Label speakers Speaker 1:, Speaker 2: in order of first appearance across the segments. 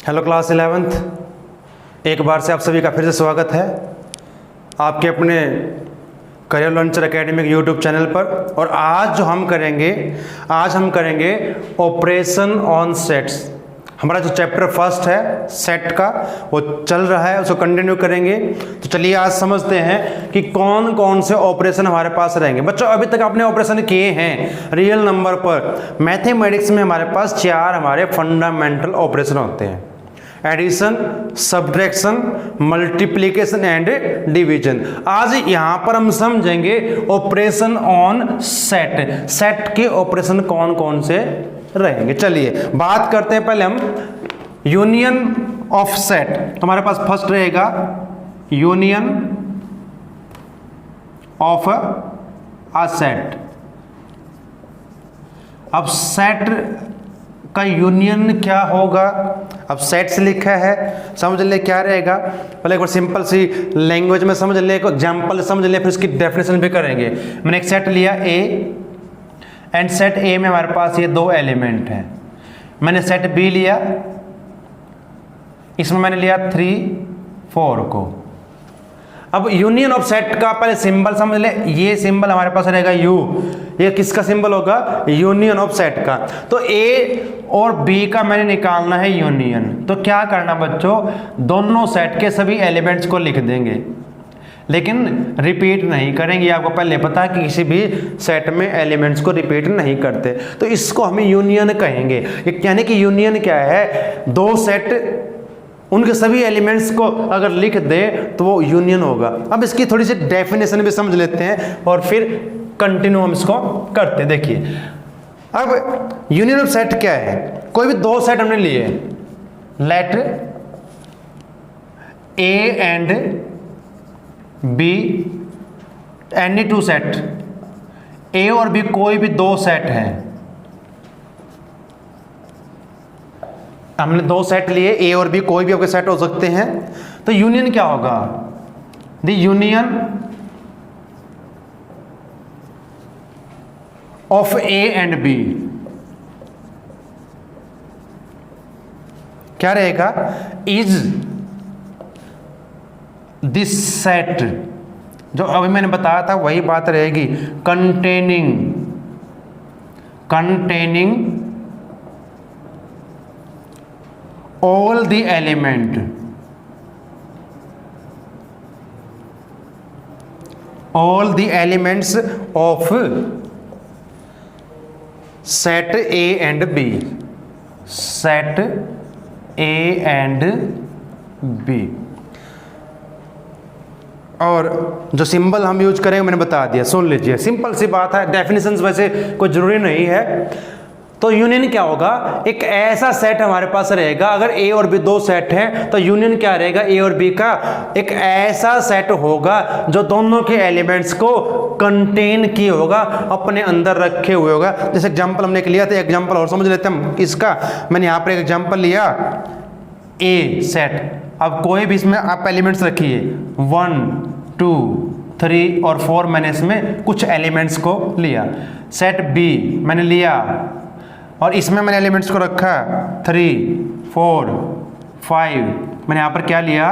Speaker 1: Hello class 11th, एक बार से आप सभी का फिर से स्वागत है आपके अपने career launcher academic YouTube channel पर। और आज हम करेंगे ऑपरेशन ऑन सेट्स। हमारा जो चैप्टर फर्स्ट है सेट का वो चल रहा है, उसको कंटिन्यू करेंगे। तो चलिए आज समझते हैं कि कौन कौन से ऑपरेशन हमारे पास रहेंगे। बच्चों अभी तक आपने ऑपरेशन किए हैं रियल नंबर पर। मैथमेटिक्स में हमारे पास 4 हमारे फंडामेंटल ऑपरेशन होते हैं: addition, subtraction, multiplication and division. आज यहां पर हम समझेंगे ऑपरेशन ऑन सेट। सेट के ऑपरेशन कौन कौन से रहेंगे। चलिए बात करते हैं पहले हम यूनियन ऑफ सेट। हमारे पास फर्स्ट रहेगा यूनियन ऑफ अ सेट। अब सेट का यूनियन क्या होगा? अब सेट से लिखा है, समझ ले क्या रहेगा। पहले एक बार सिंपल सी लैंग्वेज में समझ ले, एक एग्जाम्पल समझ ले, फिर उसकी डेफिनेशन भी करेंगे। मैंने एक सेट लिया ए एंड सेट ए में हमारे पास ये 2 एलिमेंट हैं। मैंने सेट बी लिया, इसमें मैंने लिया 3, 4 को। अब यूनियन ऑफ सेट का पहले सिंबल समझ ले। ये सिंबल हमारे पास रहेगा यू। ये किसका सिंबल होगा? यूनियन ऑफ सेट का। तो ए और बी का मैंने निकालना है यूनियन। तो क्या करना बच्चों, दोनों सेट के सभी एलिमेंट्स को लिख देंगे, लेकिन रिपीट नहीं करेंगे। आपको पहले पता है कि किसी भी सेट में एलिमेंट्स को रिपीट नहीं करते, तो इसको हम यूनियन कहेंगे। यानी कि यूनियन क्या है, 2 सेट उनके सभी एलिमेंट्स को अगर लिख दे तो वो यूनियन होगा। अब इसकी थोड़ी सी डेफिनेशन भी समझ लेते हैं और फिर कंटिन्यू हम इसको करते हैं। देखिए अब यूनियन ऑफ सेट क्या है। कोई भी 2 सेट हमने लिए, let A and B, any 2 set, A और बी कोई भी 2 सेट हैं। हमने 2 सेट लिए, ए और बी कोई भी आपके सेट हो सकते हैं। तो यूनियन क्या होगा? The union of A and B क्या रहेगा? इज दिस सेट, जो अभी मैंने बताया था वही बात रहेगी, containing all the element of set A and B, set A and B। और जो सिंबल हम यूज करेंगे मैंने बता दिया, सुन लीजिए। सिंपल सी बात है, डेफिनेशंस वैसे कोई जरूरी नहीं है। तो यूनियन क्या होगा? एक ऐसा सेट हमारे पास रहेगा, अगर ए और बी 2 सेट हैं तो यूनियन क्या रहेगा? ए और बी का एक ऐसा सेट होगा जो दोनों के एलिमेंट्स को कंटेन किए होगा, अपने अंदर रखे हुए होगा। जैसे एग्जांपल हमने लिया था, एग्जांपल और समझ लेते हैं हम इसका। मैंने यहाँ पर एक एग्जांपल लिया ए सेट। अब कोई भी इसमें आप एलिमेंट्स रखिए, 1, 2, 3 और 4 मैंने इसमें कुछ एलिमेंट्स को लिया। सेट बी मैंने लिया और इसमें मैंने एलिमेंट्स को रखा 3, 4, 5। मैंने यहाँ पर क्या लिया?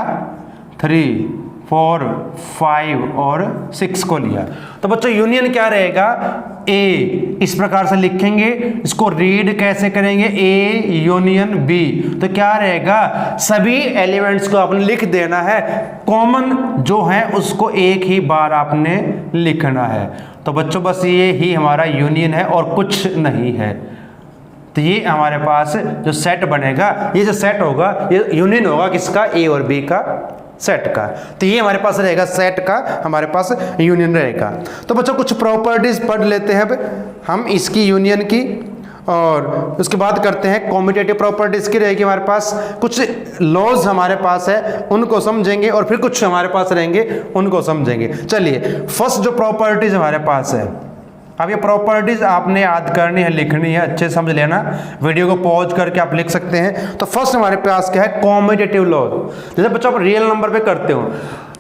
Speaker 1: 3, 4, 5 और 6 को लिया। तो बच्चों यूनियन क्या रहेगा? ए इस प्रकार से लिखेंगे। इसको रीड कैसे करेंगे? A union B. तो क्या रहेगा? सभी एलिमेंट्स को आपने लिख देना है, कॉमन जो है उसको एक ही बार आपने लिखना है। तो बच्चों बस ये ही हमारा यूनियन है और कुछ नहीं है। तो ये हमारे पास जो सेट बनेगा, ये जो सेट होगा ये यूनियन होगा किसका? ए और बी का सेट का। तो ये हमारे पास रहेगा सेट का, हमारे पास यूनियन रहेगा। तो बच्चों कुछ प्रॉपर्टीज पढ़ लेते हैं अब हम इसकी यूनियन की, और उसके बाद करते हैं कॉम्यूटेटिव प्रॉपर्टीज की रहेगी हमारे पास। कुछ लॉज हमारे पास है उनको समझेंगे और फिर कुछ हमारे पास रहेंगे उनको समझेंगे। चलिए फर्स्ट जो प्रॉपर्टीज हमारे पास है, अब ये प्रॉपर्टीज आपने याद करनी है, लिखनी है, अच्छे समझ लेना। वीडियो को पॉज करके आप लिख सकते हैं। तो फर्स्ट हमारे पास क्या है? Commutative laws. जैसे बच्चों आप रियल नंबर पे करते हो,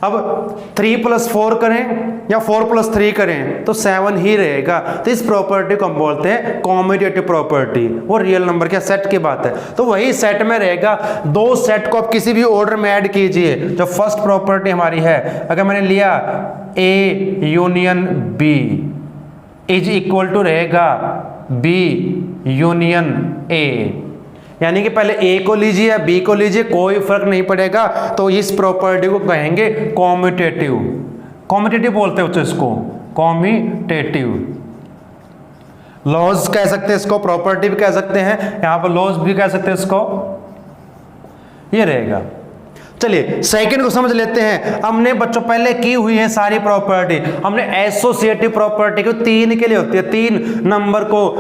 Speaker 1: अब 3+4 करें या 4+3 करें तो 7 ही रहेगा। तो इस प्रॉपर्टी को हम बोलते हैं कॉम्यूटेटिव प्रॉपर्टी। वो रियल नंबर के सेट की बात है। तो वही सेट में रहेगा, दो सेट को आप किसी भी ऑर्डर में ऐड कीजिए। जो फर्स्ट प्रॉपर्टी हमारी है, अगर मैंने लिया A union B is equal to रहेगा B यूनियन A, यानी कि पहले A को लीजिए या B को लीजिए, कोई फर्क नहीं पड़ेगा। तो इस प्रॉपर्टी को कहेंगे कॉम्यूटेटिव। कॉम्यूटेटिव बोलते हो तो इसको कॉम्यूटेटिव लॉज कह सकते हैं, इसको प्रॉपर्टी भी कह सकते हैं, यहां पर लॉज भी कह सकते हैं इसको। ये रहेगा। चलिए सेकंड को समझ लेते हैं। हमने बच्चों पहले की हुई है सारी प्रॉपर्टी। हमने एसोसिएटिव प्रॉपर्टी को 3 के लिए होती है, 3 नंबर को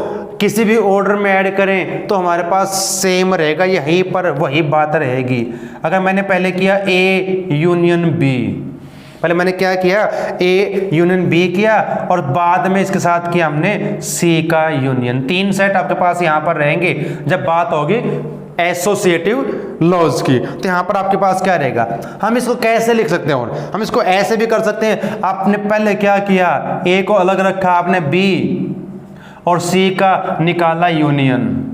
Speaker 1: किसी भी ऑर्डर में ऐड करें तो हमारे पास सेम रहेगा, यहीं पर वही बात रहेगी। अगर मैंने पहले किया A यूनियन B, पहले मैंने क्या किया A यूनियन B किया और बाद में इसके साथ किया हमने C का यूनियन। 3 सेट आपके पास यहां पर रहेंगे जब बात होगी एसोसिएटिव लॉज की। तो यहां पर आपके पास क्या रहेगा, हम इसको कैसे लिख सकते हैं, और हम इसको ऐसे भी कर सकते हैं। आपने पहले क्या किया, A को अलग रखा, आपने B और C का निकाला यूनियन।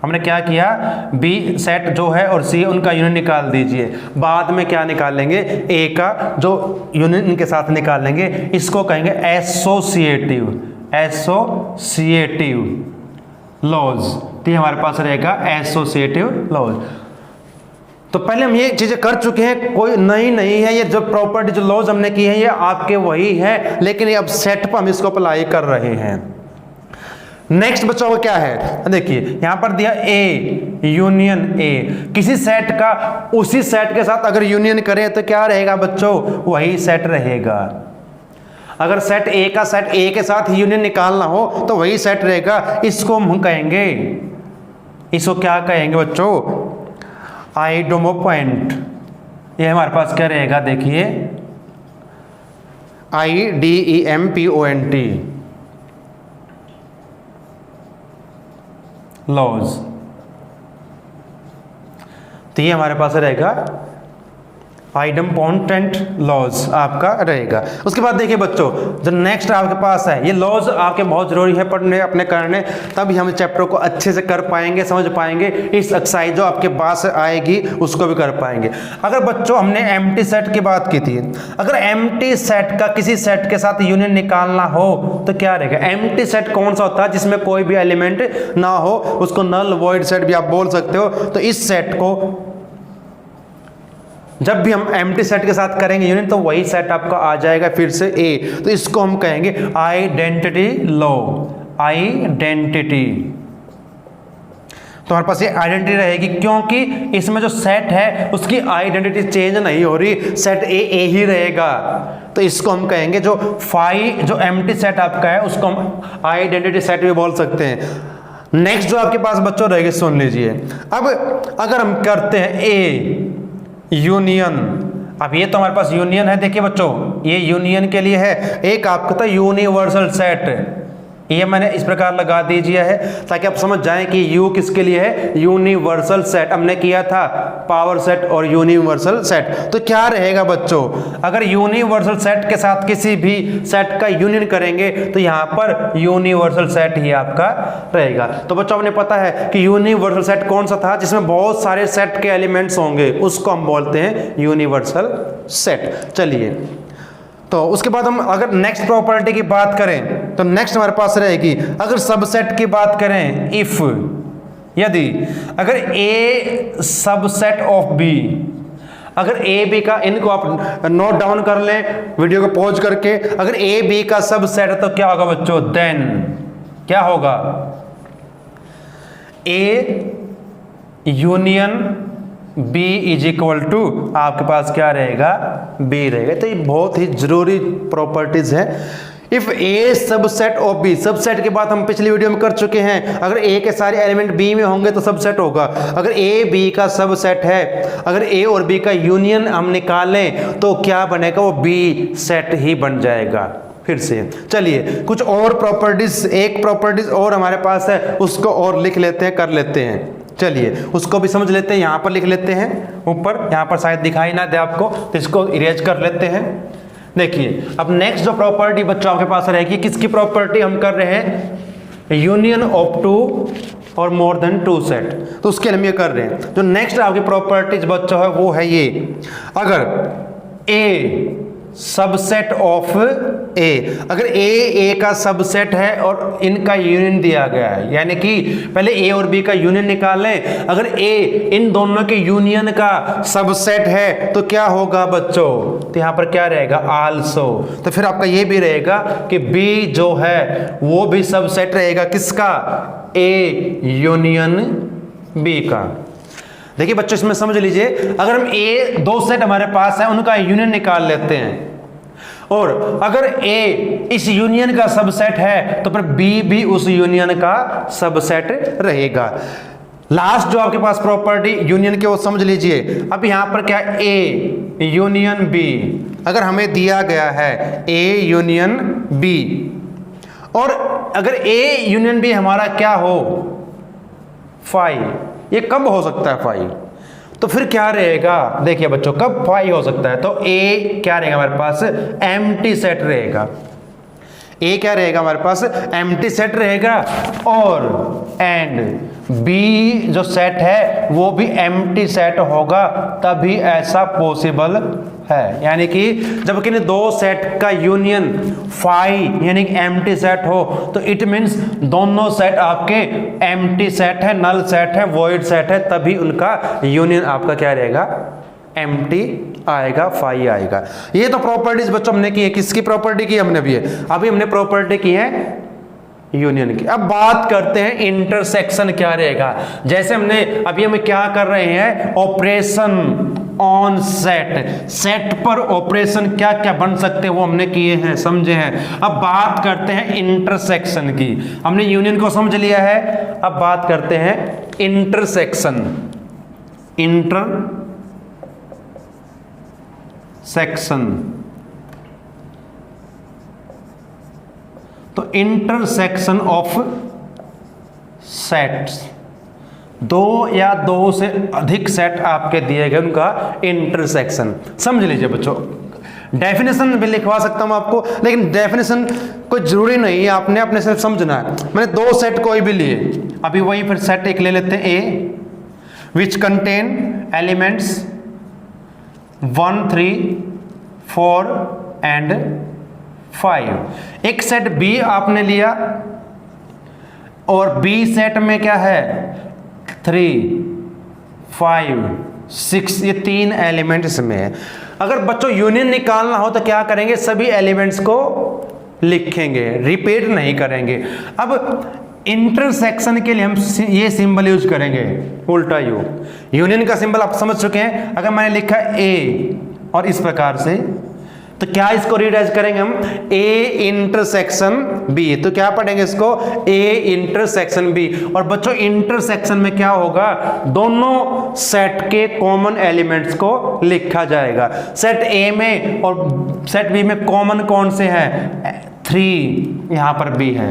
Speaker 1: हमने क्या किया, B सेट जो है और C उनका यूनियन निकाल दीजिए। बाद में क्या निकालेंगे, A का जो यूनियन इनके साथ निकालेंगे, इसको कहेंगे एसोसिएटिव लॉज। तो हमारे पास रहेगा एसोसिएटिव लॉज। तो पहले हम ये चीजें कर चुके हैं, कोई नई नहीं है। ये जो प्रॉपर्टी जो लॉज हमने की है ये आपके वही है, लेकिन ये अब सेट पर हम इसको अप्लाई कर रहे हैं। नेक्स्ट बच्चों को क्या है, देखिए यहां पर दिया A यूनियन A। किसी सेट का उसी सेट के साथ अगर यूनियन करें तो क्या रहेगा बच्चों, वही सेट रहेगा। अगर सेट A का सेट A के साथ यूनियन निकालना हो तो वही सेट रहेगा। इसको हम कहेंगे, इसको क्या कहेंगे बच्चों, आइडोमो पॉइंट। ये हमारे पास क्या रहेगा, देखिए IDEMPOINT लॉज। तो ये हमारे पास रहेगा आइडेम्पोटेंट लॉज आपका रहेगा। उसके बाद देखिए बच्चों, जो नेक्स्ट आपके पास है, ये लॉज आपके बहुत जरूरी है पढ़ने अपने करने, तभी हम चैप्टर को अच्छे से कर पाएंगे, समझ पाएंगे। इस एक्सरसाइज जो आपके पास आएगी उसको भी कर पाएंगे। अगर बच्चों हमने एम्प्टी सेट की बात की थी, अगर एम्प्टी सेट का किसी सेट के साथ यूनियन निकालना हो तो क्या रहेगा। एम्प्टी सेट कौन सा होता है, जिसमें कोई भी एलिमेंट ना हो, उसको नल वॉइड सेट भी आप बोल सकते हो। तो इस सेट को जब भी हम एम्प्टी सेट के साथ करेंगे यूनियन तो वही सेट आपका आ जाएगा फिर से A। तो इसको हम कहेंगे आइडेंटिटी लॉ, आइडेंटिटी। तो हमारे पास ये आइडेंटिटी रहेगी क्योंकि इसमें जो सेट है उसकी आइडेंटिटी चेंज नहीं हो रही, सेट A ही रहेगा। तो इसको हम कहेंगे जो जो एम्प्टी सेट आपका है उसको हम आइडेंटिटी सेट भी बोल सकते हैं। नेक्स्ट जो आपके पास बच्चों रहेगी, सुन लीजिए। अब अगर हम करते हैं A यूनियन, अब ये तो हमारे पास यूनियन है, देखिए बच्चों ये यूनियन के लिए है। एक आपका था यूनिवर्सल सेट, ये मैंने इस प्रकार लगा दीजिए है ताकि आप समझ जाएं कि U किसके लिए है, यूनिवर्सल सेट। हमने किया था पावर सेट और यूनिवर्सल सेट। तो क्या रहेगा बच्चों, अगर यूनिवर्सल सेट के साथ किसी भी सेट का यूनियन करेंगे तो यहाँ पर यूनिवर्सल सेट ही आपका रहेगा। तो बच्चों आपने पता है कि यूनिवर्सल सेट कौन सा था, जिसमें बहुत सारे सेट के एलिमेंट्स होंगे, उसको हम बोलते हैं यूनिवर्सल सेट। चलिए, तो उसके बाद हम अगर नेक्स्ट प्रॉपर्टी की बात करें तो नेक्स्ट हमारे पास रहेगी, अगर सबसेट की बात करें, इफ यदि अगर A सबसेट ऑफ B, अगर A B का, इनको आप नोट डाउन कर लें वीडियो को पॉज करके, अगर A B का सबसेट है तो क्या होगा बच्चों, देन क्या होगा, A union B is equal to आपके पास क्या रहेगा, B रहेगा। तो ये बहुत ही जरूरी प्रॉपर्टीज है। If A subset of B, subset की बात हम पिछली वीडियो में कर चुके हैं। अगर A के सारे एलिमेंट B में होंगे तो सबसेट होगा। अगर A B का सबसेट है, अगर A और B का यूनियन हम निकालें तो क्या बनेगा, वो B सेट ही बन जाएगा। फिर से चलिए कुछ और प्रॉपर्टीज, एक प्रॉपर्टीज और हमारे पास है, उसको और लिख लेते हैं, कर लेते हैं। चलिए उसको भी समझ लेते हैं, यहाँ पर लिख लेते हैं ऊपर, यहाँ पर शायद दिखाई ना दे आपको तो इसको इरेज कर लेते हैं। देखिए अब नेक्स्ट जो प्रॉपर्टी बच्चों आपके पास रहेगी, किसकी प्रॉपर्टी हम कर रहे हैं, यूनियन ऑफ टू और मोर देन टू सेट, तो उसके लिए हम ये कर रहे हैं। जो नेक्स्ट आपकी प्रॉपर्टीज बच्चों है वो है ये, अगर ए सबसेट ऑफ ए, अगर ए का सबसेट है और इनका यूनियन दिया गया है, यानी कि पहले ए और बी का यूनियन निकाल लें, अगर ए इन दोनों के यूनियन का सबसेट है तो क्या होगा बच्चों, तो यहां पर क्या रहेगा, आल्सो। तो फिर आपका ये भी रहेगा कि बी जो है वो भी सबसेट रहेगा किसका, ए यूनियन बी का। देखिए बच्चों इसमें समझ लीजिए, अगर हम ए दो सेट हमारे पास है उनका यूनियन निकाल लेते हैं, और अगर ए इस यूनियन का सबसेट है तो फिर बी भी उस यूनियन का सबसेट रहेगा। लास्ट जो आपके पास प्रॉपर्टी यूनियन के वो समझ लीजिए। अब यहां पर क्या, ए यूनियन बी, अगर हमें दिया गया है ए यूनियन बी, और अगर ए यूनियन बी हमारा क्या हो, फाई, ये कब हो सकता है फाई, तो फिर क्या रहेगा, देखिए बच्चों कब फाई हो सकता है, तो ए क्या रहेगा हमारे पास, एम्प्टी सेट रहेगा। ए क्या रहेगा हमारे पास, एम्प्टी सेट रहेगा, और एंड बी जो सेट है वो भी एम्प्टी सेट होगा, तभी ऐसा पॉसिबल है। यानी कि जब किन्हीं दो सेट का यूनियन फाई यानी कि एम्प्टी सेट हो तो इट मीन्स दोनों सेट आपके एम्प्टी सेट है, नल सेट है, वॉइड सेट है, तभी उनका यूनियन आपका क्या रहेगा, एम्प्टी आएगा, फाई आएगा। ये तो प्रॉपर्टीज बच्चों हमने की है, किसकी प्रॉपर्टी की हमने भी है, अभी हमने प्रॉपर्टी की है यूनियन की। अब बात करते हैं इंटरसेक्शन क्या रहेगा। जैसे हमने अभी हम क्या कर रहे हैं, ऑपरेशन ऑन सेट, सेट पर ऑपरेशन क्या क्या बन सकते हैं वो हमने किए हैं, समझे हैं। अब बात करते हैं इंटरसेक्शन की। हमने यूनियन को समझ लिया है, अब बात करते हैं इंटरसेक्शन। तो इंटरसेक्शन ऑफ सेट्स, दो या दो से अधिक सेट आपके दिए गए उनका इंटरसेक्शन। समझ लीजिए बच्चों, डेफिनेशन भी लिखवा सकता हूं आपको, लेकिन डेफिनेशन कोई जरूरी नहीं है, आपने अपने से समझना है। मैंने दो सेट कोई भी लिए, अभी वही फिर सेट एक ले लेते हैं, ए विच कंटेन एलिमेंट्स 1, 3, 4 एंड 5। एक सेट बी आपने लिया, और बी सेट में क्या है, 3, 5, 6, ये 3 एलिमेंट इसमें है। अगर बच्चों यूनियन निकालना हो तो क्या करेंगे, सभी एलिमेंट्स को लिखेंगे, रिपीट नहीं करेंगे। अब इंटरसेक्शन के लिए हम ये सिंबल यूज करेंगे, उल्टा यू। यूनियन का सिंबल आप समझ चुके हैं, अगर मैंने लिखा ए और इस प्रकार से, तो क्या इसको रीडाइज करेंगे हम, ए इंटरसेक्शन बी, तो क्या पढ़ेंगे इसको, ए इंटरसेक्शन बी। और बच्चों इंटरसेक्शन में क्या होगा, दोनों सेट के कॉमन एलिमेंट्स को लिखा जाएगा। सेट ए में और सेट बी में कॉमन कौन से हैं, 3 यहां पर बी है,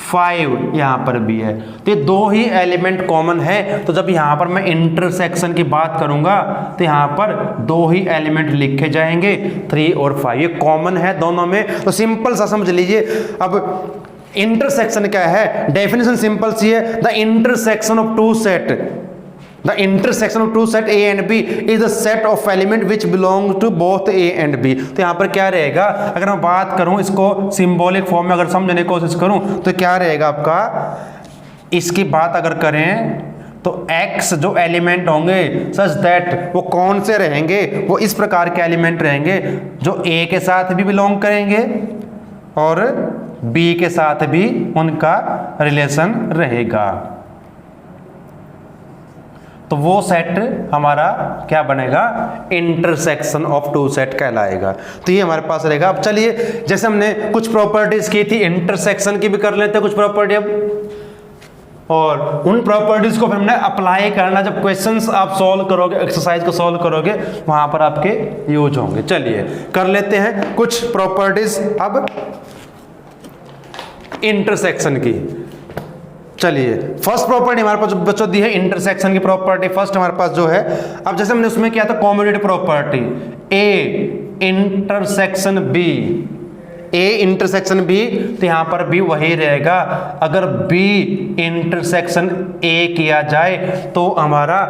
Speaker 1: 5 यहां पर भी है, तो ये दो ही एलिमेंट कॉमन है। तो जब यहां पर मैं इंटरसेक्शन की बात करूंगा तो यहां पर दो ही एलिमेंट लिखे जाएंगे, 3 और 5, ये कॉमन है दोनों में। तो सिंपल सा समझ लीजिए। अब इंटरसेक्शन क्या है, डेफिनेशन सिंपल सी है, the intersection of two set, the intersection of two set A and B is the set of element which belong to both A and B। तो यहाँ पर क्या रहेगा, अगर मैं बात करूँ इसको सिंबॉलिक फॉर्म में अगर समझने की कोशिश करूँ तो क्या रहेगा आपका, इसकी बात अगर करें तो X जो एलिमेंट होंगे सच दैट वो कौन से रहेंगे, वो इस प्रकार के एलिमेंट रहेंगे जो A के साथ भी बिलोंग करेंगे और B के साथ भी उनका रिलेशन रहेगा। तो वो सेट हमारा क्या बनेगा, इंटरसेक्शन ऑफ टू सेट कहलाएगा। तो ये हमारे पास रहेगा। अब चलिए, जैसे हमने कुछ प्रॉपर्टीज की थी, इंटरसेक्शन की भी कर लेते हैं कुछ प्रॉपर्टी अब, और उन प्रॉपर्टीज को हमने अप्लाई करना, जब क्वेश्चंस आप सॉल्व करोगे, एक्सरसाइज को सॉल्व करोगे, वहां पर आपके यूज होंगे। चलिए कर लेते हैं कुछ प्रॉपर्टीज अब इंटरसेक्शन की। चलिए फर्स्ट प्रॉपर्टी हमारे पास बच्चों दी है इंटरसेक्शन की प्रॉपर्टी। फर्स्ट हमारे पास जो है, अब जैसे हमने उसमें किया था commutative property, A intersection B, A intersection B, तो यहां पर भी वही रहेगा। अगर बी इंटरसेक्शन ए किया जाए तो हमारा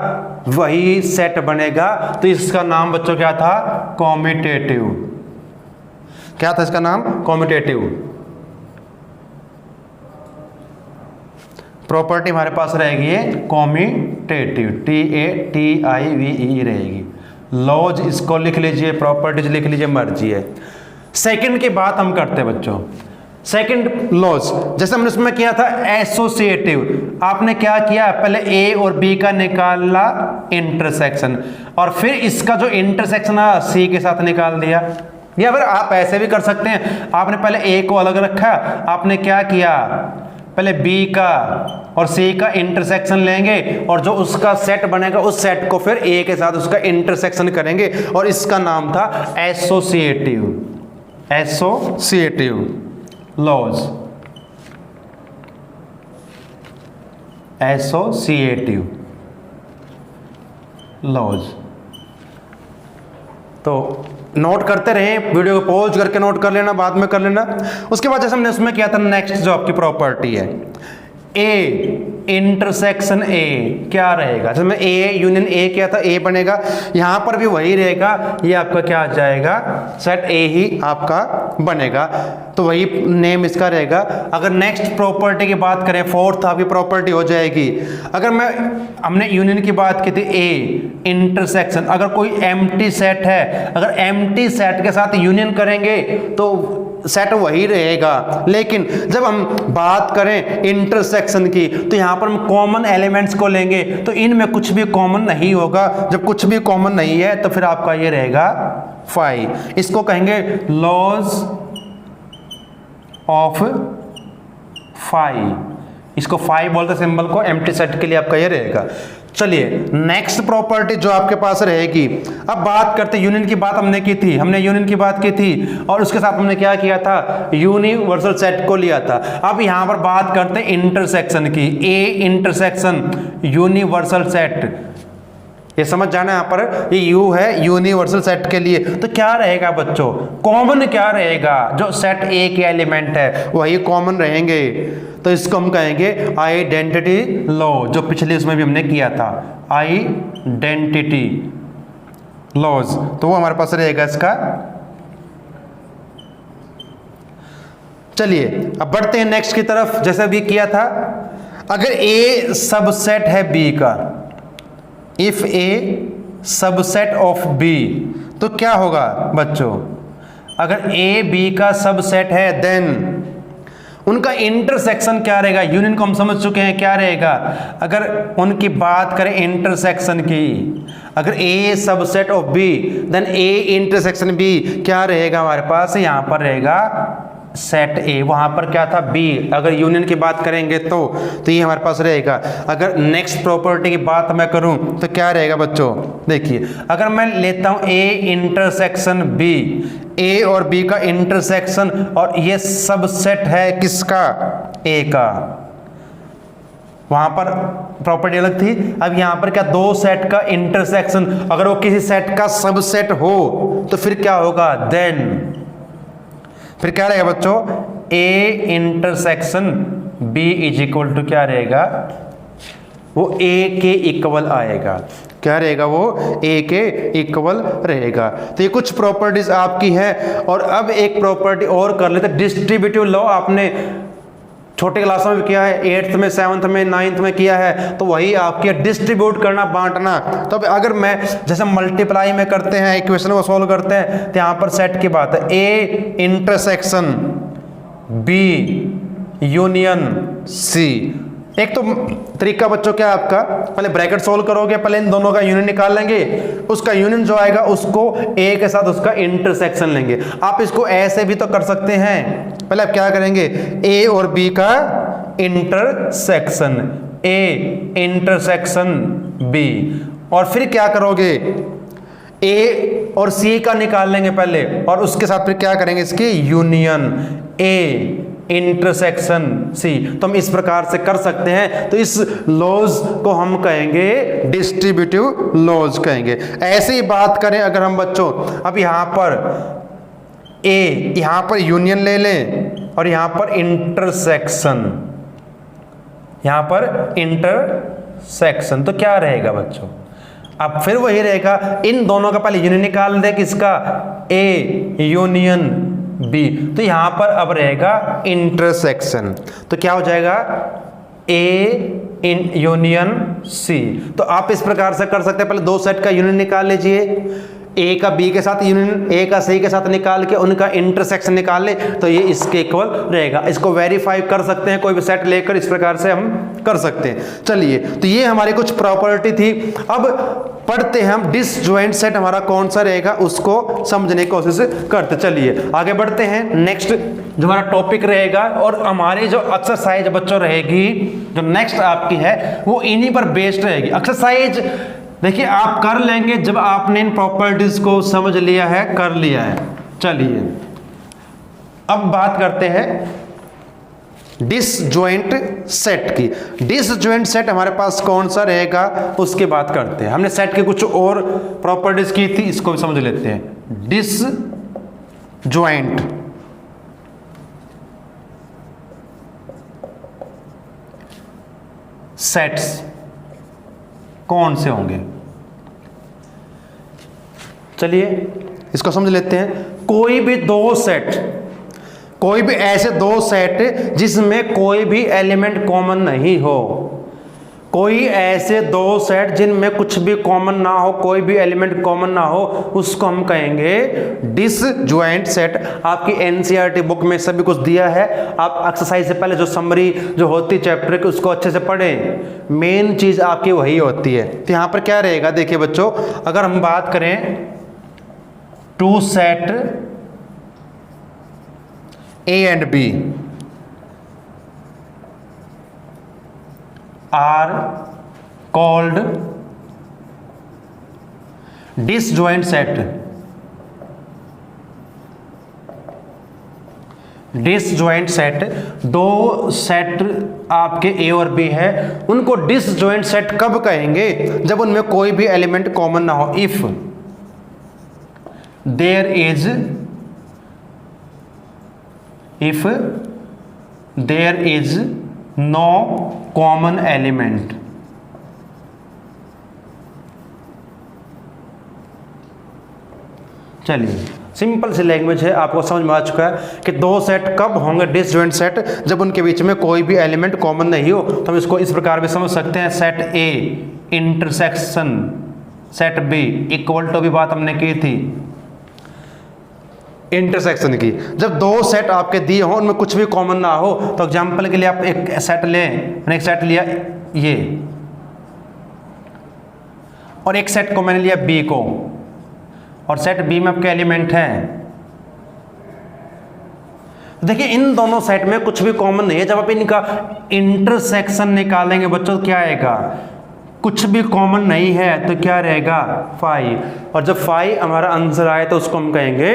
Speaker 1: वही सेट बनेगा। तो इसका नाम बच्चों क्या था? कॉम्यूटेटिव। क्या था इसका नाम? कॉम्यूटेटिव। प्रॉपर्टी हमारे पास रहेगी कॉम्यूटेटिव, TATIVE रहेगी। लॉज इसको लिख लीजिए, प्रॉपर्टीज लिख लीजिए, मर्जी है। सेकंड की बात हम करते हैं बच्चों। सेकंड लॉज जैसे हमने उसमें किया था एसोसिएटिव, आपने क्या किया? पहले ए और बी का निकाला इंटरसेक्शन, और फिर इसका जो इंटरसेक्शन है सी के साथ निकाल दिया। या फिर आप ऐसे भी कर सकते हैं, आपने पहले ए को अलग रखा, आपने क्या किया? पहले बी का और सी का इंटरसेक्शन लेंगे और जो उसका सेट बनेगा उस सेट को फिर ए के साथ उसका इंटरसेक्शन करेंगे, और इसका नाम था associative. Associative laws, associative laws. तो नोट करते रहे, वीडियो को पॉज करके नोट कर लेना, बाद में कर लेना। उसके बाद जैसे हमने उसमें किया था नेक्स्ट जो आपकी प्रॉपर्टी है, ए इंटरसेक्शन ए, क्या रहेगा? जैसे मैं ए यूनियन ए किया था, ए बनेगा, यहां पर भी वही रहेगा। ये आपका क्या आ जाएगा? सेट ए ही आपका बनेगा, तो वही नेम इसका रहेगा। अगर नेक्स्ट प्रॉपर्टी की बात करें, फोर्थ आपकी प्रॉपर्टी हो जाएगी, अगर हमने यूनियन की बात की थी ए इंटरसेक्शन, अगर कोई एम्प्टी सेट है, अगर एम्प्टी सेट के साथ यूनियन करेंगे तो सेट वही रहेगा। लेकिन जब हम बात करें इंटरसेक्शन की, तो यहां पर हम कॉमन एलिमेंट्स को लेंगे, तो इनमें कुछ भी कॉमन नहीं होगा। जब कुछ भी कॉमन नहीं है तो फिर आपका ये रहेगा फाई। इसको कहेंगे लॉज ऑफ फाई, इसको फाई बोलते सिंबल को, एम्प्टी सेट के लिए आपका ये रहेगा। चलिए नेक्स्ट प्रॉपर्टी जो आपके पास रहेगी, अब बात करते हैं यूनियन की बात हमने की थी, हमने यूनियन की बात की थी और उसके साथ हमने क्या किया था? यूनिवर्सल सेट को लिया था। अब यहां पर बात करते हैं इंटरसेक्शन की, ए इंटरसेक्शन यूनिवर्सल सेट, ये समझ जाना यहां पर, ये यू है यूनिवर्सल सेट के लिए। तो क्या रहेगा बच्चों? कॉमन क्या रहेगा? जो सेट ए के एलिमेंट है वही कॉमन रहेंगे, तो इसको हम कहेंगे आइडेंटिटी लॉ, जो पिछले उसमें भी हमने किया था, आइडेंटिटी लॉज। तो वो हमारे पास रहेगा इसका। चलिए अब बढ़ते हैं नेक्स्ट की तरफ। जैसे भी किया था, अगर ए सबसेट है बी का, if A subset of B, तो क्या होगा बच्चों? अगर ए बी का सबसेट है देन उनका इंटरसेक्शन क्या रहेगा? यूनियन को हम समझ चुके हैं क्या रहेगा। अगर उनकी बात करें इंटरसेक्शन की, अगर A subset of B then A intersection B क्या रहेगा हमारे पास? यहां पर रहेगा सेट ए, वहां पर क्या था? बी। अगर यूनियन की बात करेंगे तो ये हमारे पास रहेगा। अगर नेक्स्ट प्रॉपर्टी की बात मैं करूं तो क्या रहेगा बच्चों? देखिए, अगर मैं लेता हूं ए इंटरसेक्शन बी, ए और बी का इंटरसेक्शन, और ये सबसेट है किसका? ए का, वहां पर प्रॉपर्टी अलग थी। अब यहां पर क्या? दो सेट का इंटरसेक्शन, अगर वो किसी सेट का सबसेट हो तो फिर क्या होगा? देन फिर क्या रहेगा बच्चों? A intersection B is equal to क्या रहेगा? वो ए के इक्वल आएगा। क्या रहेगा? वो ए के इक्वल रहेगा। तो ये कुछ प्रॉपर्टीज आपकी है। और अब एक प्रॉपर्टी और कर लेते हैं, डिस्ट्रीब्यूटिव लॉ। आपने छोटे क्लासों में किया है, 8th में, 7th में, 9th में किया है, तो वही आपके डिस्ट्रीब्यूट करना, बांटना। तो अगर मैं जैसे मल्टीप्लाई में करते हैं, इक्वेशन को सॉल्व करते हैं, तो यहां पर सेट की बात है, A intersection B union C. एक तो तरीका बच्चों क्या आपका, पहले ब्रैकेट सोल्व करोगे, पहले इन दोनों का यूनियन निकाल लेंगे, उसका यूनियन जो आएगा उसको ए के साथ उसका इंटरसेक्शन लेंगे। आप इसको ऐसे भी तो कर सकते हैं। पहले आप क्या करेंगे? ए और बी का इंटरसेक्शन, ए इंटरसेक्शन बी, और फिर क्या करोगे? ए और सी का निकाल लेंगे पहले, और उसके साथ फिर क्या करेंगे? इसकी यूनियन, ए इंटरसेक्शन सी। तो हम इस प्रकार से कर सकते हैं। तो इस लॉज को हम कहेंगे डिस्ट्रीब्यूटिव लॉज कहेंगे। ऐसे ही बात करें अगर हम बच्चों, अब यहां पर ए, यहां पर यूनियन ले लें और यहां पर इंटरसेक्शन, यहां पर इंटरसेक्शन, तो क्या रहेगा बच्चों? अब फिर वही रहेगा, इन दोनों का पहले यूनियन निकाल दे, किसका? A union B. तो यहां पर अब रहेगा इंटरसेक्शन, तो क्या हो जाएगा? ए इन यूनियन सी। तो आप इस प्रकार से कर सकते हैं, पहले दो सेट का यूनियन निकाल लीजिए, ए का बी के साथ यूनियन, ए का सी के साथ निकाल के उनका इंटरसेक्शन निकाल ले, तो ये इसके इक्वल रहेगा। इसको वेरीफाई कर सकते हैं, कोई भी सेट लेकर इस प्रकार से हम कर सकते हैं। चलिए, तो ये हमारी कुछ प्रॉपर्टी थी। अब पढ़ते हैं हम डिसजॉइंट सेट हमारा कौन सा रहेगा, उसको समझने की कोशिश करते। चलिए आगे बढ़ते हैं। नेक्स्ट जो हमारा टॉपिक रहेगा और हमारी जो एक्सरसाइज बच्चों रहेगी, जो नेक्स्ट आपकी है, वो इन्हीं पर बेस्ड रहेगी। एक्सरसाइज देखिए आप कर लेंगे जब आपने इन प्रॉपर्टीज को समझ लिया है, कर लिया है। चलिए अब बात करते हैं डिसजॉइंट सेट की। डिसजॉइंट सेट हमारे पास कौन सा रहेगा उसकी बात करते हैं। हमने सेट के कुछ और प्रॉपर्टीज की थी, इसको भी समझ लेते हैं। डिसजॉइंट सेट्स कौन से होंगे, चलिए इसको समझ लेते हैं। कोई भी दो सेट, कोई भी ऐसे दो सेट जिसमें कोई भी एलिमेंट कॉमन नहीं हो, कोई ऐसे दो सेट जिनमें कुछ भी कॉमन ना हो, कोई भी एलिमेंट कॉमन ना हो, उसको हम कहेंगे डिसजॉइंट सेट। आपकी एनसीईआरटी बुक में सभी कुछ दिया है, आप एक्सरसाइज से पहले जो समरी जो होती है चैप्टर की उसको अच्छे से पढ़ें, मेन चीज आपकी वही होती है। तो यहां पर क्या रहेगा देखिए बच्चों, अगर हम बात करें two set A and B are called disjoint set। Disjoint set, दो सेट आपके ए और बी है, उनको डिसजॉइंट सेट कब कहेंगे? जब उनमें कोई भी एलिमेंट कॉमन ना हो। If there is no common element. चलिए सिंपल सी लैंग्वेज है, आपको समझ में आ चुका है कि दो सेट कब होंगे डिसजॉइंट सेट, जब उनके बीच में कोई भी एलिमेंट कॉमन नहीं हो। तो हम इसको इस प्रकार भी समझ सकते हैं, set A intersection set B equal to, भी बात हमने की थी इंटरसेक्शन की। जब दो सेट आपके दिए हो उनमें कुछ भी कॉमन ना हो, तो एग्जांपल के लिए आप एक सेट लें, मैंने एक सेट लिया ये और एक सेट को मैंने लिया बी को, और सेट बी में आपके एलिमेंट हैं। देखिए इन दोनों सेट में कुछ भी कॉमन नहीं है। जब आप इनका इंटरसेक्शन निकालेंगे बच्चों, क्या आएगा? कुछ भी कॉमन नहीं है तो क्या रहेगा? फाइव। और जब फाइव हमारा आंसर आए तो उसको हम कहेंगे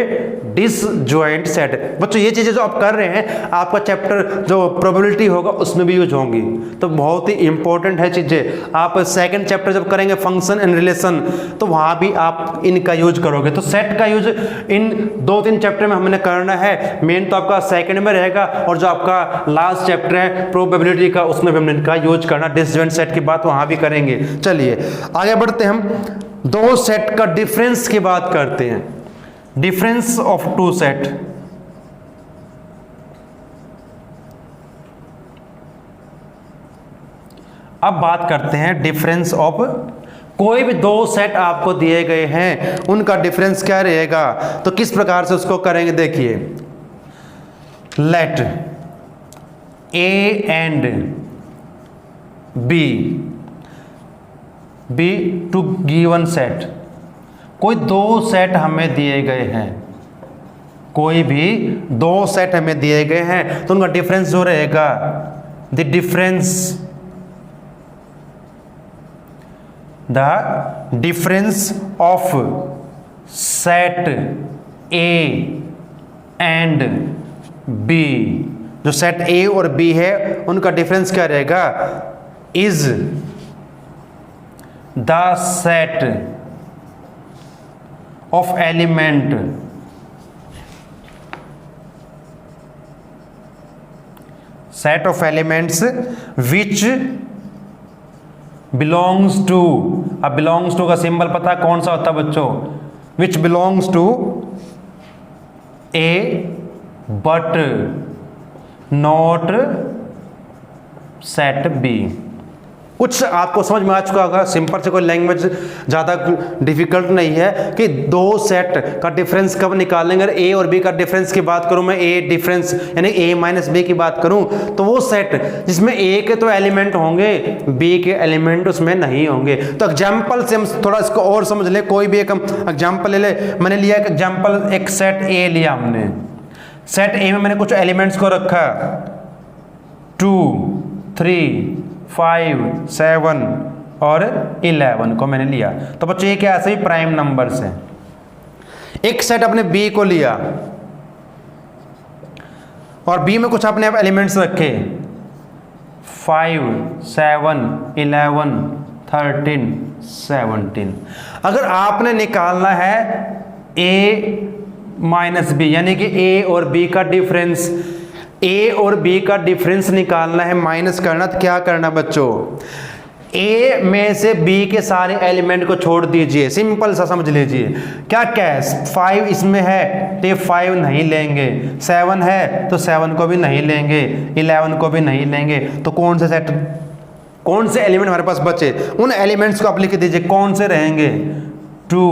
Speaker 1: डिसजॉइंट सेट। बच्चों ये चीजें जो आप कर रहे हैं, आपका चैप्टर जो प्रोबेबिलिटी होगा उसमें भी यूज होंगी, तो बहुत ही इंपॉर्टेंट है चीजें। आप सेकंड चैप्टर जब करेंगे फंक्शन एंड रिलेशन, तो वहां भी आप इनका यूज करोगे। तो सेट का यूज इन 2-3 चैप्टर में हमने करना है। मेन तो आपका सेकंड में रहेगा, और जो आपका लास्ट चैप्टर है प्रोबेबिलिटी का, उसमें भी हमने इनका यूज करना। डिसजॉइंट सेट की बात वहां भी करेंगे। चलिए आगे बढ़ते हैं, हम दो सेट का डिफरेंस की बात करते हैं। Difference of two set. अब बात करते हैं डिफरेंस ऑफ, कोई भी दो सेट आपको दिए गए हैं, उनका डिफरेंस क्या रहेगा? तो किस प्रकार से उसको करेंगे देखिए, let A and B two given set. कोई दो सेट हमें दिए गए हैं, कोई भी दो सेट हमें दिए गए हैं, तो उनका डिफरेंस जो रहेगा, the difference of set A and B जो सेट ए और बी है उनका डिफरेंस क्या रहेगा, is the set of element set of elements which belongs to, अब बिलोंग्स टू का सिंबल पता कौन सा होता है बच्चों, which belongs to A but not set B. कुछ आपको समझ में आ चुका होगा, सिंपल से कोई लैंग्वेज ज़्यादा डिफिकल्ट नहीं है कि दो सेट का डिफरेंस कब निकालेंगे। अगर ए और बी का डिफरेंस की बात करूं मैं, ए डिफरेंस यानी ए माइनस बी की बात करूं, तो वो सेट जिसमें ए के तो एलिमेंट होंगे, बी के एलिमेंट उसमें नहीं होंगे। तो एग्जाम्पल से हम थोड़ा इसको और समझ ले, कोई भी एक हम एग्जाम्पल ले ले। मैंने लिया एक एग्जाम्पल, एक सेट ए लिया हमने, सेट ए में मैंने कुछ एलिमेंट्स को रखा 2, 3, 5, 7 और 11 को मैंने लिया। तो बच्चों ये क्या ऐसे ही प्राइम नंबर्स हैं। एक सेट अपने बी को लिया और बी में कुछ अपने एलिमेंट्स रखे 5, 7, 11, 13, 17। अगर आपने निकालना है ए माइनस बी यानी कि ए और बी का डिफरेंस, ए और बी का डिफरेंस निकालना है, माइनस करना, तो क्या करना बच्चों, ए में से बी के सारे एलिमेंट को छोड़ दीजिए। सिंपल सा समझ लीजिए। क्या क्या है, 5 इसमें है तो ये 5 नहीं लेंगे, 7 है तो 7 को भी नहीं लेंगे, 11 को भी नहीं लेंगे। तो कौन से सेट, कौन से एलिमेंट हमारे पास बचे, उन एलिमेंट्स को आप लिख दीजिए। कौन से रहेंगे, 2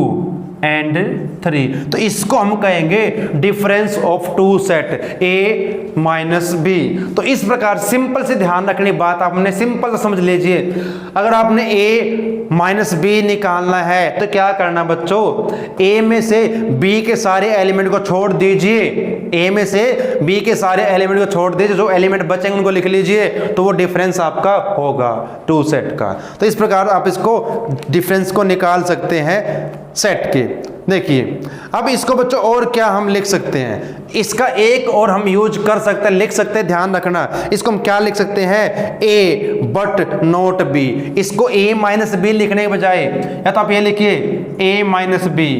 Speaker 1: एंड 3। तो इसको हम कहेंगे difference of two set A minus B. तो इस प्रकार सिंपल से ध्यान रखनी बात आपने सिंपल से समझ लीजिए। अगर आपने ए माइनस बी निकालना है तो क्या करना बच्चों, ए में से बी के सारे एलिमेंट को छोड़ दीजिए, ए में से बी के सारे एलिमेंट को छोड़ दीजिए, जो एलिमेंट बचेंगे उनको लिख लीजिए, तो वो डिफरेंस आपका होगा टू सेट का। तो इस प्रकार आप इसको डिफरेंस को निकाल सकते हैं सेट के। देखिए अब इसको बच्चों और क्या हम लिख सकते हैं, इसका एक और हम यूज कर सकते हैं, लिख सकते हैं, ध्यान रखना। इसको हम क्या लिख सकते हैं, ए बट नॉट बी। इसको ए माइनस बी लिखने के बजाय या तो आप ये लिखिए ए माइनस बी।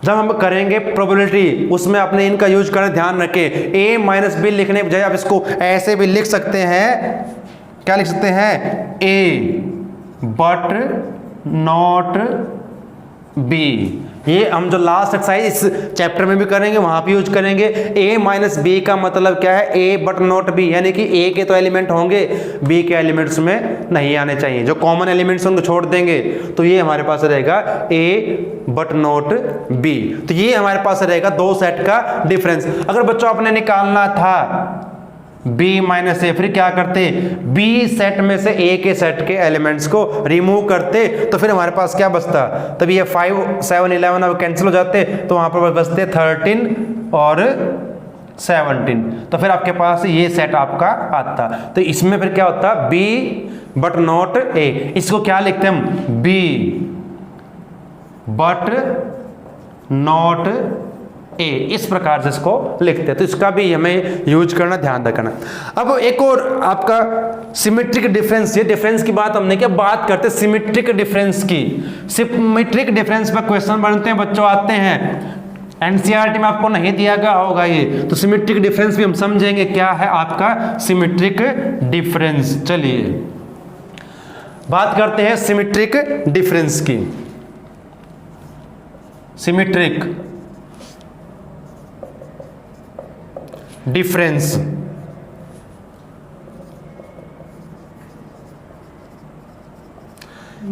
Speaker 1: जब हम करेंगे प्रोबेबिलिटी उसमें अपने इनका यूज करना ध्यान रखें। ए माइनस बी लिखने के बजाय आप इसको ऐसे भी लिख सकते हैं, क्या लिख सकते हैं, ए बट नॉट बी। ये हम जो लास्ट एक्सरसाइज इस चैप्टर में भी करेंगे वहां पे यूज करेंगे। ए माइनस बी का मतलब क्या है, ए बट नॉट बी, यानी कि ए के तो एलिमेंट होंगे, बी के एलिमेंट्स में नहीं आने चाहिए। जो कॉमन एलिमेंट्स उनको छोड़ देंगे तो ये हमारे पास रहेगा ए बट नॉट बी। तो ये हमारे पास रहेगा दो सेट का डिफरेंस। अगर बच्चों आपने निकालना था b माइनस ए, फिर क्या करते, b सेट में से a के सेट के एलिमेंट्स को रिमूव करते, तो फिर हमारे पास क्या बचता, तब ये 5, 7, 11 अब कैंसिल हो जाते, तो वहां पर बचते 13 और 17। तो फिर आपके पास ये सेट आपका आता। तो इसमें फिर क्या होता, b बट नॉट a। इसको क्या लिखते हम, b बट नॉट ए, इस प्रकार से इसको लिखते हैं। तो इसका भी हमें यूज करना ध्यान रखना। अब एक और आपका सिमेट्रिक डिफरेंस, ये डिफरेंस की बात हमने क्या बात करते हैं सिमेट्रिक डिफरेंस की। सिमेट्रिक डिफरेंस पर क्वेश्चन बनते हैं बच्चों, आते हैं एनसीईआरटी में, आपको नहीं दिया गया होगा ये। तो सिमेट्रिक डिफरेंस भी हम समझेंगे क्या है आपका सिमेट्रिक डिफरेंस। चलिए बात करते हैं सिमेट्रिक डिफरेंस की। Symmetric difference,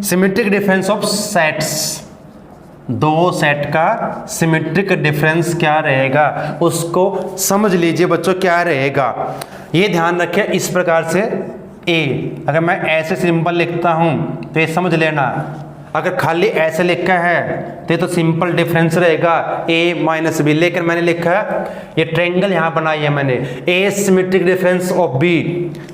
Speaker 1: symmetric difference of sets. दो सेट का सिमेट्रिक डिफरेंस क्या रहेगा उसको समझ लीजिए बच्चों, क्या रहेगा ये ध्यान रखें। इस प्रकार से ए, अगर मैं ऐसे सिंपल लिखता हूं तो ये समझ लेना, अगर खाली ऐसे लिखा है तो सिंपल डिफरेंस रहेगा a माइनस बी। लेकिन मैंने लिखा है, ये ट्रायंगल यहां बनाई है मैंने, a symmetric difference of b।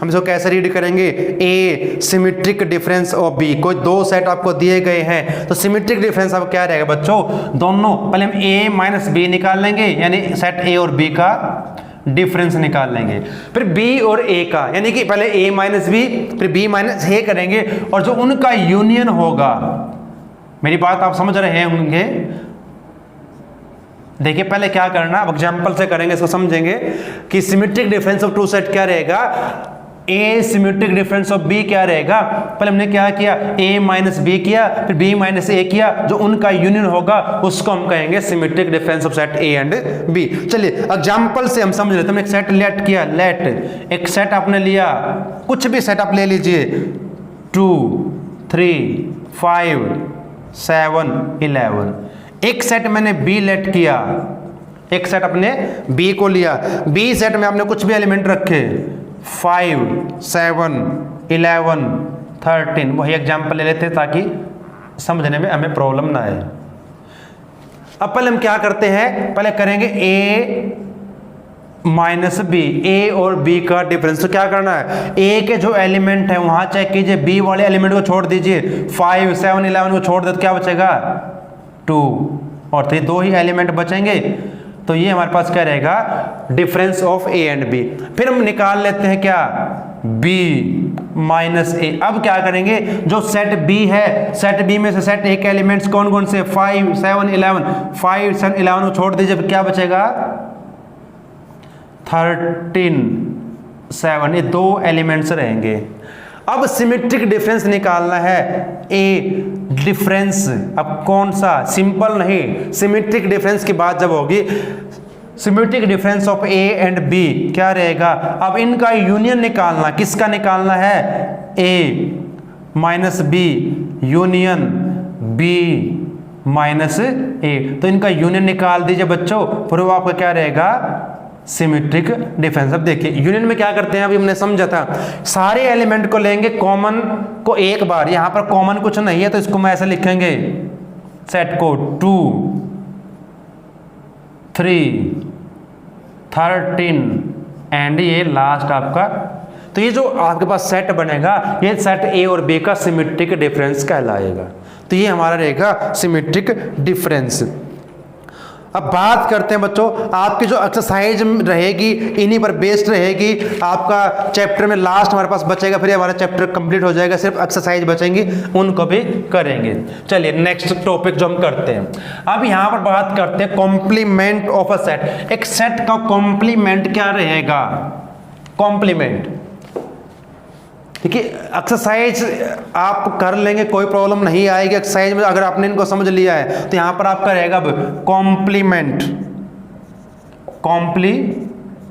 Speaker 1: हम इसको कैसे रीड करेंगे, a symmetric difference of b। कोई दो सेट आपको दिए गए हैं तो सिमेट्रिक डिफरेंस अब क्या रहेगा बच्चों, दोनों पहले हम a माइनस बी निकाल लेंगे, यानी सेट a और b का डिफरेंस निकाल लेंगे। फिर बी और ए का, यानी कि पहले ए माइनस बी फिर बी माइनस ए करेंगे, और जो उनका यूनियन होगा, मेरी बात आप समझ रहे होंगे। देखिए पहले क्या करना, अब एग्जांपल से करेंगे, इसको समझेंगे कि symmetric difference of two set क्या रहेगा, A symmetric difference of B क्या रहेगा। पहले हमने क्या किया, ए माइनस बी किया, फिर बी माइनस ए किया, जो उनका यूनियन होगा उसको हम कहेंगे symmetric difference of set A and B. चलिए एग्जांपल से हम समझ लेते हैं। हमने एक सेट लेट किया, लेट एक सेट आपने लिया, कुछ भी सेट आप ले लीजिए, 2 3 5 7 11। एक सेट मैंने बी लेट किया, एक सेट अपने बी को लिया, बी सेट में आपने कुछ भी एलिमेंट रखे, 5 7 11 13। वही एग्जाम्पल ले लेते हैं ताकि समझने में हमें प्रॉब्लम ना आए। अब पहले हम क्या करते हैं, पहले करेंगे ए माइनस बी, ए और बी का डिफरेंस। तो क्या करना है, ए के जो एलिमेंट है वहां चेक कीजिए, बी वाले एलिमेंट को छोड़ दीजिए, 5 7 11 को छोड़ दे तो क्या बचेगा, 2 और 3, 2 ही एलिमेंट बचेंगे। तो ये हमारे पास क्या रहेगा, difference of A and B. फिर हम निकाल लेते हैं क्या, b माइनस ए। अब क्या करेंगे, जो सेट b है, सेट b में से सेट ए के एलिमेंट्स कौन कौन से, 5 7 11, 5 7 11 को छोड़ दीजिए, क्या बचेगा 13 7, ये 2 एलिमेंट्स रहेंगे। अब सिमेट्रिक डिफरेंस निकालना है, ए डिफरेंस, अब कौन सा, सिंपल नहीं, सिमेट्रिक डिफरेंस की बात जब होगी, symmetric difference of A and B क्या रहेगा। अब इनका यूनियन निकालना, किसका निकालना है, A minus B union B minus A. तो इनका यूनियन निकाल दीजिए बच्चों, फिर वो आपका क्या रहेगा, सिमेट्रिक डिफरेंस। अब देखिए यूनियन में क्या करते हैं, अभी हमने समझा था, सारे एलिमेंट को लेंगे, कॉमन को एक बार, यहां पर कॉमन कुछ नहीं है तो इसको मैं ऐसे लिखेंगे, सेट को 2 3 13 एंड ये लास्ट आपका। तो ये जो आपके पास सेट बनेगा, ये सेट ए और बी का सिमेट्रिक डिफरेंस कहलाएगा। तो ये हमारा रहेगा सिमेट्रिक डिफरेंस। अब बात करते हैं बच्चों, आपकी जो एक्सरसाइज रहेगी इन्हीं पर बेस्ड रहेगी। आपका चैप्टर में लास्ट हमारे पास बचेगा, फिर हमारा चैप्टर कंप्लीट हो जाएगा, सिर्फ एक्सरसाइज बचेंगी, उनको भी करेंगे। चलिए नेक्स्ट टॉपिक जो हम करते हैं, अब यहाँ पर बात करते हैं कॉम्प्लीमेंट ऑफ अ सेट। एक सेट का कॉम्प्लीमेंट क्या रहेगा, कॉम्प्लीमेंट। देखिए एक्सरसाइज आप कर लेंगे, कोई प्रॉब्लम नहीं आएगी एक्सरसाइज में, अगर आपने इनको समझ लिया है तो यहां पर आपका रहेगा कॉम्प्लीमेंट, कॉम्प्लीमेंट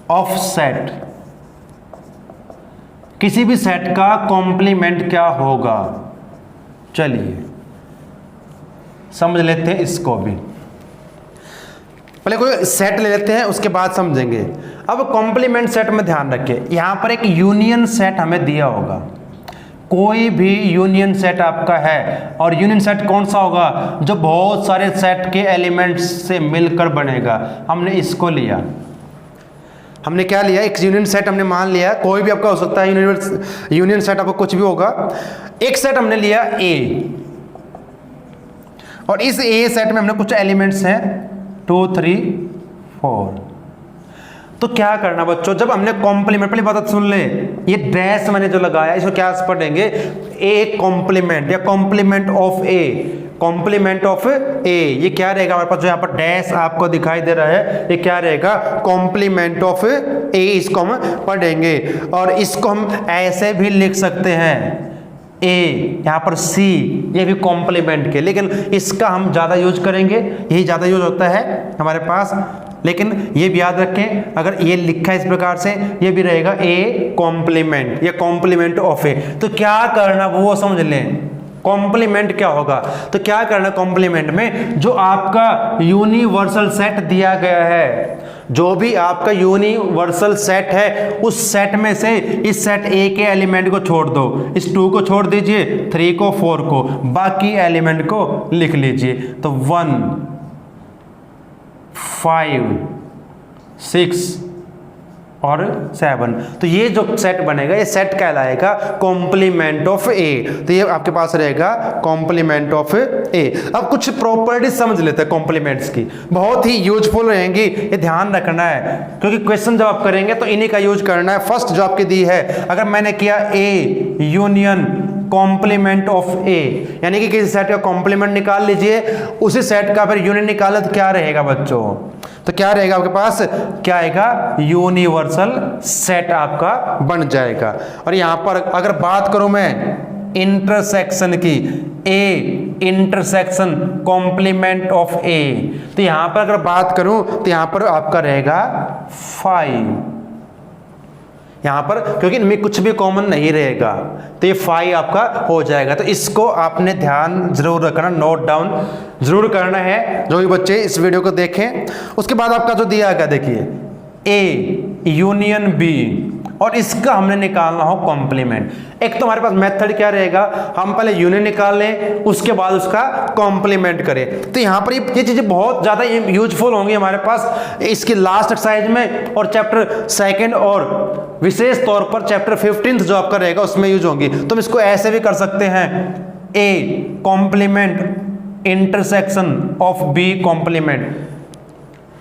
Speaker 1: ऑफ सेट। किसी भी सेट का कॉम्प्लीमेंट क्या होगा, चलिए समझ लेते हैं इसको भी। पहले कोई सेट ले लेते हैं, उसके बाद समझेंगे। अब कॉम्प्लीमेंट सेट में ध्यान रखिए, यहां पर एक यूनियन सेट हमें दिया होगा, कोई भी यूनियन सेट आपका है, और यूनियन सेट कौन सा होगा, जो बहुत सारे सेट के एलिमेंट्स से मिलकर बनेगा। हमने इसको लिया, हमने क्या लिया, एक यूनियन सेट हमने मान लिया, कोई भी आपका हो सकता है यूनियन सेट, आपका कुछ भी होगा। एक सेट हमने लिया ए, और इस ए सेट में हमने कुछ एलिमेंट्स हैं 2 3 4। तो क्या करना बच्चों, जब हमने कॉम्प्लीमेंट, पहले बात सुन ले, ये डैश मैंने जो लगाया इसको क्या पढ़ेंगे, ए कॉम्प्लीमेंट या complement of A, complement of A. ये क्या रहेगा हमारे पास, जो यहाँ पर डैश आपको दिखाई दे रहा है, ये क्या रहेगा, कॉम्प्लीमेंट ऑफ ए, इसको हम पढ़ेंगे। और इसको हम ऐसे भी लिख सकते हैं, ए यहाँ पर सी, ये भी कॉम्प्लीमेंट के, लेकिन इसका हम ज़्यादा यूज करेंगे, यही ज़्यादा यूज होता है हमारे पास। लेकिन ये भी याद रखें, अगर ये लिखा है इस प्रकार से, ये भी रहेगा ए कॉम्प्लीमेंट या कॉम्प्लीमेंट ऑफ ए। तो क्या करना वो समझ लें, कॉम्प्लीमेंट क्या होगा। तो क्या करना कॉम्प्लीमेंट में, जो आपका यूनिवर्सल सेट दिया गया है, जो भी आपका यूनिवर्सल सेट है, उस सेट में से इस सेट ए के एलिमेंट को छोड़ दो, इस 2 को छोड़ दीजिए, 3 को 4 को, बाकी एलिमेंट को लिख लीजिए। तो 1 5 6 और 7। तो ये जो सेट बनेगा ये सेट कहलाएगा कॉम्प्लीमेंट ऑफ ए। तो ये आपके पास रहेगा कॉम्प्लीमेंट ऑफ ए। अब कुछ प्रॉपर्टीज समझ लेते हैं कॉम्प्लीमेंट्स की, बहुत ही यूजफुल रहेंगी, ये ध्यान रखना है क्योंकि क्वेश्चन जब आप करेंगे तो इन्हीं का यूज करना है। फर्स्ट जो आपकी दी है, अगर मैंने किया ए यूनियन कॉम्प्लीमेंट ऑफ ए, यानी कि किसी सेट का कॉम्प्लीमेंट निकाल लीजिए, उसी सेट का फिर यूनियन निकाले तो क्या रहेगा बच्चों, तो क्या रहेगा आपके पास, क्या आएगा, यूनिवर्सल सेट आपका बन जाएगा। और यहां पर अगर बात करूं मैं इंटरसेक्शन की, ए इंटरसेक्शन कॉम्प्लीमेंट ऑफ ए, तो यहां पर अगर बात करूं तो यहां पर आपका रहेगा 5 यहां पर, क्योंकि इनमें कुछ भी कॉमन नहीं रहेगा तो ये 5 आपका हो जाएगा। तो इसको आपने ध्यान जरूर रखना, नोट डाउन जरूर करना है जो भी बच्चे इस वीडियो को देखें। उसके बाद आपका जो दिया गया देखिए, ए यूनियन बी, और इसका हमने निकालना हो कॉम्प्लीमेंट। एक तो हमारे पास मेथड क्या रहेगा, हम पहले यूनियन निकाल लें, उसके बाद उसका कॉम्प्लीमेंट करें। तो यहाँ पर ये चीजें बहुत ज्यादा यूजफुल होंगी हमारे पास इसकी लास्ट एक्सरसाइज में, और चैप्टर 2 और विशेष तौर पर चैप्टर 15 जो आपका रहेगा उसमें यूज होंगी। तो हम इसको ऐसे भी कर सकते हैं, A complement intersection of B complement.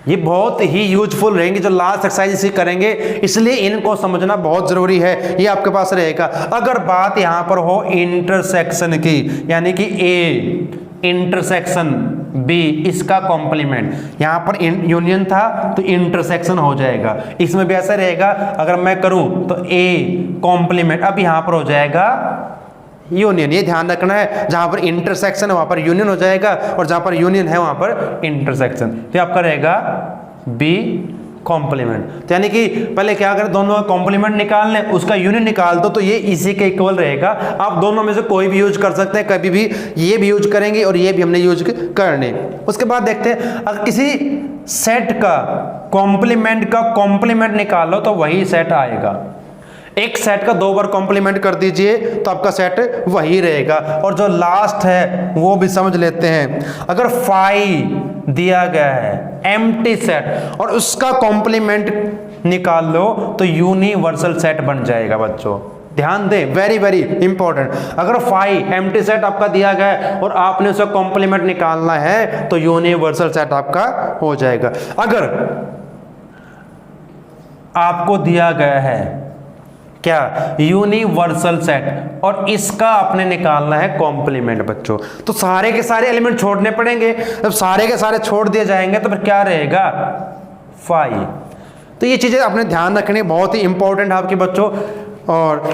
Speaker 1: ये बहुत ही यूजफुल रहेंगे जो लास्ट एक्सरसाइज इसे करेंगे, इसलिए इनको समझना बहुत जरूरी है। ये आपके पास रहेगा। अगर बात यहां पर हो इंटरसेक्शन की, यानी कि ए इंटरसेक्शन बी, इसका कॉम्प्लीमेंट, यहां पर यूनियन था तो इंटरसेक्शन हो जाएगा। इसमें भी ऐसा रहेगा, अगर मैं करूं तो ए कॉम्प्लीमेंट, अब यहां पर हो जाएगा यूनियन। ये ध्यान रखना है, जहां पर इंटरसेक्शन है वहां पर यूनियन हो जाएगा, और जहां पर यूनियन है वहां पर इंटरसेक्शन। तो आपका रहेगा बी कॉम्प्लीमेंट। तो यानी कि पहले क्या करें, दोनों का कॉम्प्लीमेंट निकाल लें, उसका यूनियन निकाल दो, तो ये इसी के इक्वल रहेगा। आप दोनों में से कोई भी यूज कर सकते हैं, कभी भी ये भी यूज करेंगे और ये भी हमने यूज करने। उसके बाद देखते हैं, अगर किसी सेट का कॉम्प्लीमेंट निकालो तो वही सेट आएगा। एक सेट का 2 बार कॉम्प्लीमेंट कर दीजिए तो आपका सेट वही रहेगा। और जो लास्ट है वो भी समझ लेते हैं, अगर 5 दिया गया है एम्प्टी सेट और उसका कॉम्प्लीमेंट निकाल लो तो यूनिवर्सल सेट बन जाएगा बच्चों। ध्यान दें, वेरी वेरी इंपॉर्टेंट। अगर 5 एम्प्टी सेट आपका दिया गया है और आपने उसका कॉम्प्लीमेंट निकालना है तो यूनिवर्सल सेट आपका हो जाएगा। अगर आपको दिया गया है क्या, यूनिवर्सल सेट, और इसका आपने निकालना है कॉम्प्लीमेंट बच्चों, तो सारे के सारे एलिमेंट छोड़ने पड़ेंगे। जब सारे के सारे छोड़ दिए जाएंगे तो फिर क्या रहेगा, 5। तो ये चीजें आपने ध्यान रखनी, बहुत ही इंपॉर्टेंट है आपके बच्चों। और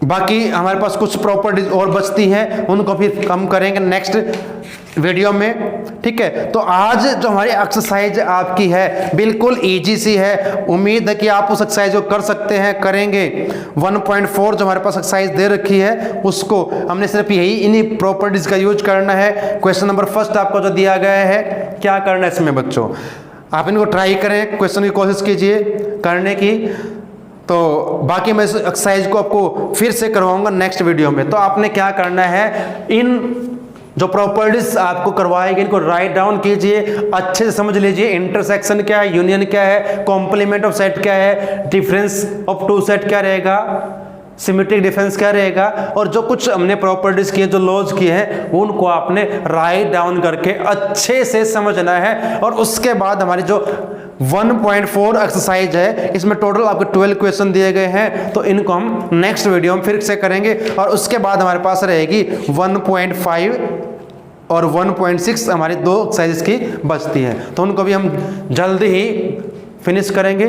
Speaker 1: बाकी हमारे पास कुछ प्रॉपर्टीज और बचती हैं, उनको फिर हम करेंगे नेक्स्ट वीडियो में, ठीक है। तो आज जो हमारी एक्सरसाइज आपकी है बिल्कुल इजी सी है, उम्मीद है कि आप उस एक्सरसाइज को कर सकते हैं, करेंगे। 1.4 जो हमारे पास एक्सरसाइज दे रखी है उसको हमने सिर्फ यही इन्हीं प्रॉपर्टीज का यूज करना है। क्वेश्चन नंबर फर्स्ट आपको जो दिया गया है, क्या करना है इसमें बच्चों, आप इनको ट्राई करें, क्वेश्चन की कोशिश कीजिए करने की। तो बाकी मैं इस एक्सरसाइज को आपको फिर से करवाऊंगा नेक्स्ट वीडियो में। तो आपने क्या करना है, इन जो प्रॉपर्टीज आपको करवाएगी इनको राइट डाउन कीजिए, अच्छे से समझ लीजिए। इंटरसेक्शन क्या है, यूनियन क्या है, कॉम्प्लीमेंट ऑफ सेट क्या है, डिफरेंस ऑफ 2 सेट क्या रहेगा, सिमेट्रिक डिफरेंस क्या रहेगा, और जो कुछ हमने प्रॉपर्टीज किए, जो लॉज किए हैं, उनको आपने राइट डाउन करके अच्छे से समझना है। और उसके बाद हमारी जो 1.4 एक्सरसाइज है, इसमें टोटल आपको 12 क्वेश्चन दिए गए हैं, तो इनको हम नेक्स्ट वीडियो में फिर से करेंगे। और उसके बाद हमारे पास रहेगी 1.5 और 1.6 हमारी 2 एक्सरसाइज की बचती हैं, तो उनको भी हम जल्दी ही फिनिश करेंगे।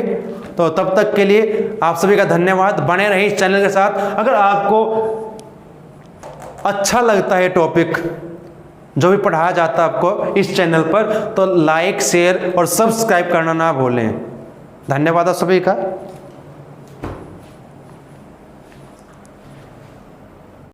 Speaker 1: तो तब तक के लिए आप सभी का धन्यवाद, बने रहिए इस चैनल के साथ। अगर आपको अच्छा लगता है टॉपिक जो भी पढ़ाया जाता है आपको इस चैनल पर, तो लाइक, शेयर और सब्सक्राइब करना ना भूलें। धन्यवाद आप सभी का।